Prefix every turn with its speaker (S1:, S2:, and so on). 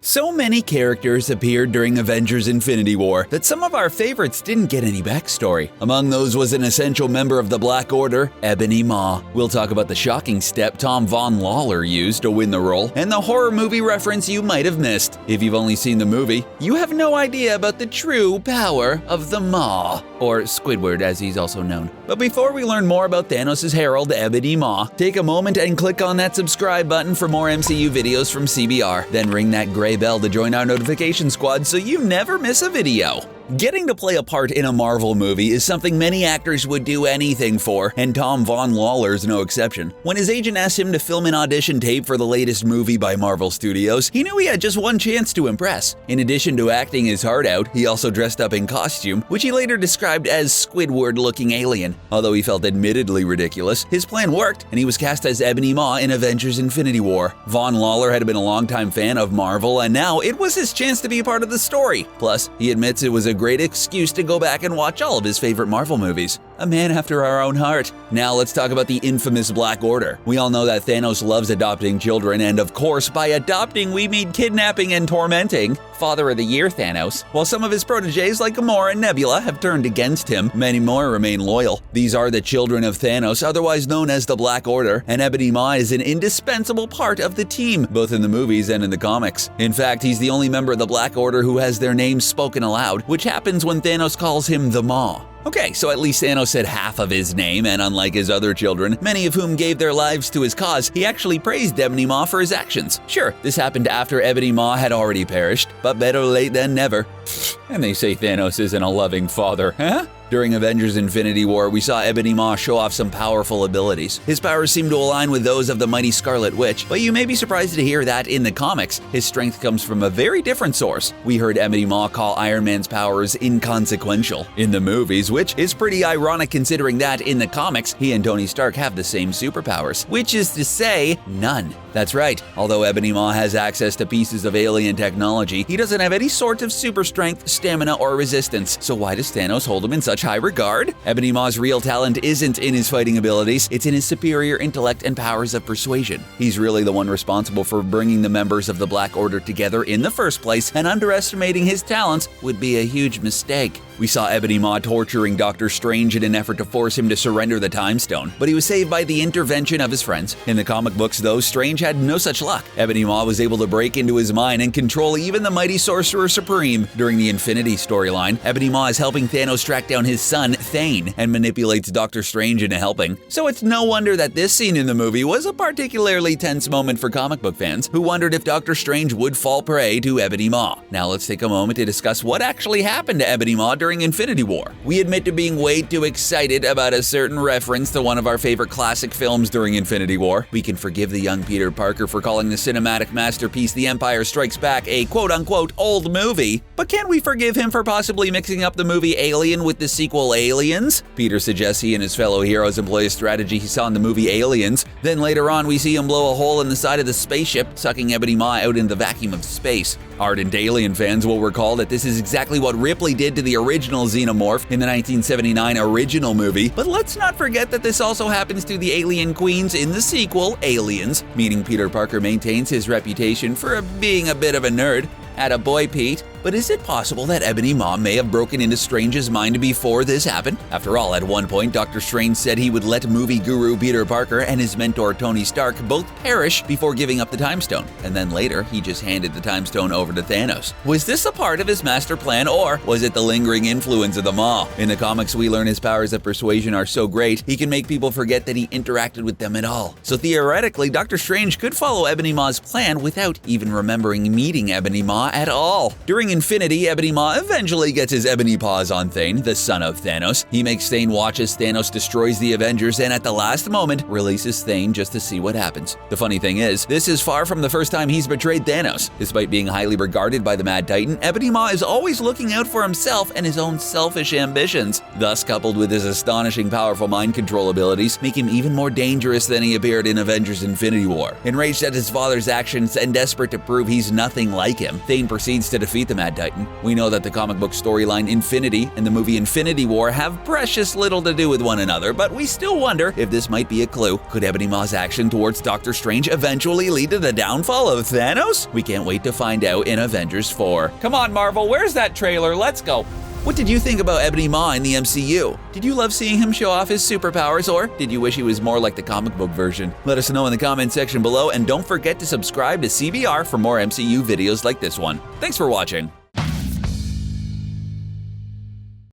S1: So many characters appeared during Avengers Infinity War that some of our favorites didn't get any backstory. Among those was an essential member of the Black Order, Ebony Maw. We'll talk about the shocking step Tom Von Lawler used to win the role, and the horror movie reference you might have missed. If you've only seen the movie, you have no idea about the true power of the Maw, or Squidward as he's also known. But before we learn more about Thanos' herald, Ebony Maw, take a moment and click on that subscribe button for more MCU videos from CBR. Then ring that gray bell to join our notification squad so you never miss a video. Getting to play a part in a Marvel movie is something many actors would do anything for, and Tom Von Lawler's no exception. When his agent asked him to film an audition tape for the latest movie by Marvel Studios, he knew he had just one chance to impress. In addition to acting his heart out, he also dressed up in costume, which he later described as Squidward-looking alien. Although he felt admittedly ridiculous, his plan worked, and he was cast as Ebony Maw in Avengers Infinity War. Von Lawler had been a longtime fan of Marvel, and now it was his chance to be a part of the story. Plus, he admits it was a great excuse to go back and watch all of his favorite Marvel movies. A man after our own heart. Now let's talk about the infamous Black Order. We all know that Thanos loves adopting children, and of course, by adopting we mean kidnapping and tormenting. Father of the Year Thanos. While some of his proteges like Gamora and Nebula have turned against him, many more remain loyal. These are the Children of Thanos, otherwise known as the Black Order, and Ebony Maw is an indispensable part of the team, both in the movies and in the comics. In fact, he's the only member of the Black Order who has their name spoken aloud, which happens when Thanos calls him the Maw. Okay, so at least Thanos said half of his name, and unlike his other children, many of whom gave their lives to his cause, he actually praised Ebony Maw for his actions. Sure, this happened after Ebony Maw had already perished, but better late than never. And they say Thanos isn't a loving father, huh? During Avengers Infinity War, we saw Ebony Maw show off some powerful abilities. His powers seem to align with those of the mighty Scarlet Witch, but you may be surprised to hear that in the comics, his strength comes from a very different source. We heard Ebony Maw call Iron Man's powers inconsequential in the movies, which is pretty ironic considering that in the comics, he and Tony Stark have the same superpowers, which is to say, none. That's right, although Ebony Maw has access to pieces of alien technology, he doesn't have any sort of super strength, stamina, or resistance. So why does Thanos hold him in such high regard? Ebony Maw's real talent isn't in his fighting abilities, it's in his superior intellect and powers of persuasion. He's really the one responsible for bringing the members of the Black Order together in the first place, and underestimating his talents would be a huge mistake. We saw Ebony Maw torturing Doctor Strange in an effort to force him to surrender the Time Stone, but he was saved by the intervention of his friends. In the comic books, though, Strange had no such luck. Ebony Maw was able to break into his mind and control even the mighty Sorcerer Supreme. During the Infinity storyline, Ebony Maw is helping Thanos track down his son, Thane, and manipulates Doctor Strange into helping. So it's no wonder that this scene in the movie was a particularly tense moment for comic book fans, who wondered if Doctor Strange would fall prey to Ebony Maw. Now let's take a moment to discuss what actually happened to Ebony Maw during Infinity War. We admit to being way too excited about a certain reference to one of our favorite classic films during Infinity War. We can forgive the young Peter Parker for calling the cinematic masterpiece The Empire Strikes Back a quote-unquote old movie, but can we forgive him for possibly mixing up the movie Alien with the sequel Aliens? Peter suggests he and his fellow heroes employ a strategy he saw in the movie Aliens. Then later on we see him blow a hole in the side of the spaceship, sucking Ebony Maw out in the vacuum of space. Ardent Alien fans will recall that this is exactly what Ripley did to the original xenomorph in the 1979 original movie, but let's not forget that this also happens to the alien queens in the sequel, Aliens, meaning Peter Parker maintains his reputation for being a bit of a nerd. Attaboy, Pete. But is it possible that Ebony Maw may have broken into Strange's mind before this happened? After all, at one point, Doctor Strange said he would let movie guru Peter Parker and his mentor Tony Stark both perish before giving up the Time Stone, and then later, he just handed the Time Stone over to Thanos. Was this a part of his master plan, or was it the lingering influence of the Maw? In the comics, we learn his powers of persuasion are so great, he can make people forget that he interacted with them at all. So theoretically, Doctor Strange could follow Ebony Maw's plan without even remembering meeting Ebony Maw at all. During Infinity, Ebony Maw eventually gets his ebony paws on Thane, the son of Thanos. He makes Thane watch as Thanos destroys the Avengers, and at the last moment, releases Thane just to see what happens. The funny thing is, this is far from the first time he's betrayed Thanos. Despite being highly regarded by the Mad Titan, Ebony Maw is always looking out for himself and his own selfish ambitions. Thus, coupled with his astonishing powerful mind control abilities, make him even more dangerous than he appeared in Avengers Infinity War. Enraged at his father's actions and desperate to prove he's nothing like him, Thane proceeds to defeat the Mad Titan. We know that the comic book storyline Infinity and the movie Infinity War have precious little to do with one another, but we still wonder if this might be a clue. Could Ebony Maw's action towards Doctor Strange eventually lead to the downfall of Thanos? We can't wait to find out in Avengers 4. Come on, Marvel, where's that trailer? Let's go. What did you think about Ebony Maw in the MCU? Did you love seeing him show off his superpowers, or did you wish he was more like the comic book version? Let us know in the comment section below, and don't forget to subscribe to CBR for more MCU videos like this one. Thanks for watching.